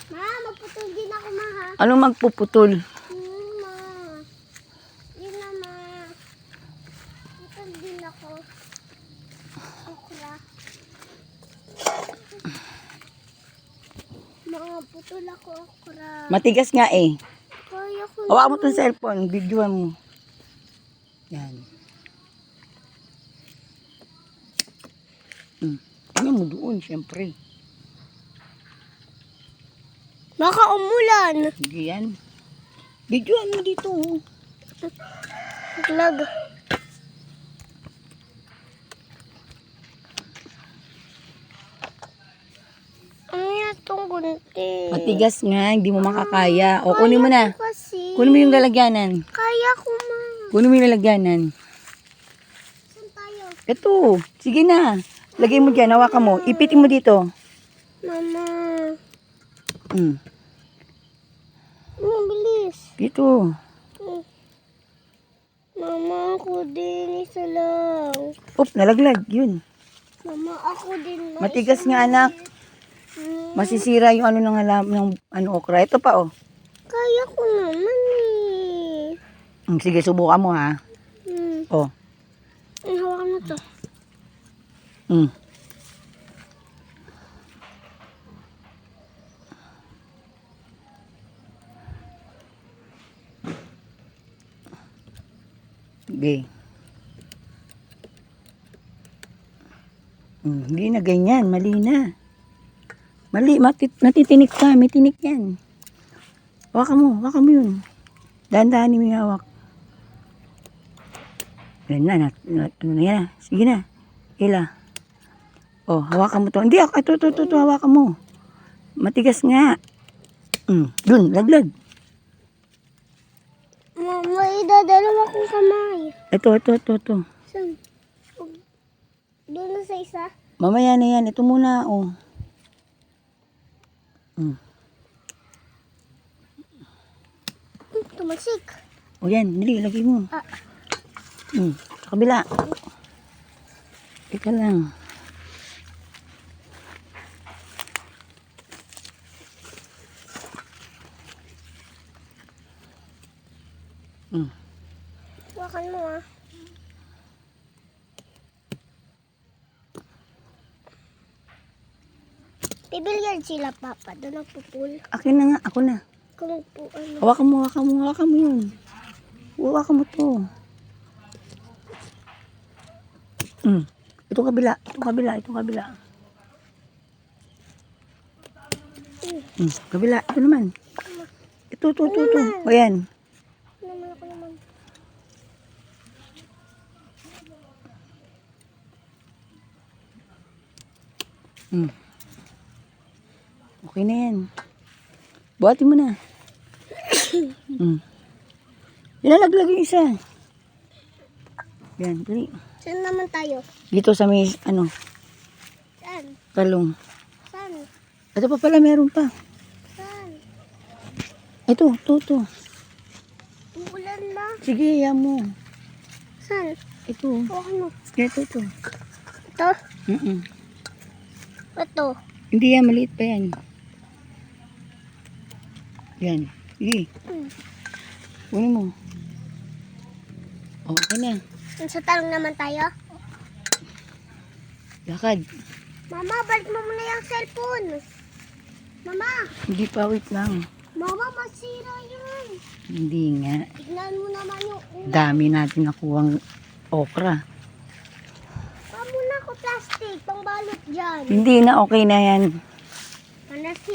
Ma, magputol din ako, ma, ha? Anong magpuputol? Ma. Yun na, ma. Putol din ako. Okra. Ma, putol ako, okra. Matigas nga eh. Kaya ko Hawakan mo itong cellphone. Videoan mo. Yan. Tingnan mo doon, syempre. Baka umulan. Hindi yan. Videoan mo dito. Lag. Ano yan itong gunti? Matigas nga, hindi mo makakaya. O, kunin mo na. Kasi. Kunin mo yung lalagyanan. Kaya ko, ma. Kunin mo yung lalagyanan. Saan tayo? Ito. Sige na. Lagay mo dyan. Hawakan mo. Ipitin mo dito. Mama. Mm. Bilis. Dito. Mama, ako din. Isa lang. Oop, nalaglag. Yun. Mama, ako din. Ma. Matigas nga, anak. Masisira yung ano ng alam ng ano okra. Ito pa, oh. Kaya ko naman eh. Sige, subukan mo, ha. Oh. Hawakan mo to. Mm. Sige. Hindi na ganyan. Mali na. Mali. Natitinik ka. May tinik yan. Hawakan mo. Hawakan mo yun. Dahan-dahanin mo yung hawak. Yan na. Ano na yan. Sige na. Ila. Oh, hawakan mo to. Hindi. Ito. Hawakan mo. Matigas nga. Dun. Laglag. Mama, idadalawa kong kamay. Ito. Saan? Doon na sa isa? Mamaya na yan. Ito muna, oh. Tumasik. O yan, dali, lagay mo. Sa kabila. Teka lang. Wakan mo ah. Bibilyard sila, Papa. Doon ang pupul. Akin na nga, ako na. Kung po ano. Hawakan mo yun. Hawakan mo to. Itong kabila. Kabila, ito naman. Ito. O yan. Naman ako naman. Okay na yan. Buhatin mo na. Ilalaglag yung isa. Yan, dali. Saan naman tayo? Dito sa may, Saan? talong. Saan? Ito pa pala, meron pa. Saan? Ito. Umuulan na. Sige, yan mo. Saan? Ito. Wakan mo. Ito. Ito? Ito. Hindi yan, maliit pa yan. Yan. Sige. Kunin mo. Okay na. Sa talong naman tayo? Lakad. Mama, balik mo muna yung cellphone. Mama! Hindi pa, wait lang. Mama, masira yun. Hindi nga. Tignan mo naman yung ulan. Dami natin nakuhang okra. Muna ko plastic, pangbalot dyan. Hindi na, okay na yan. Manasi.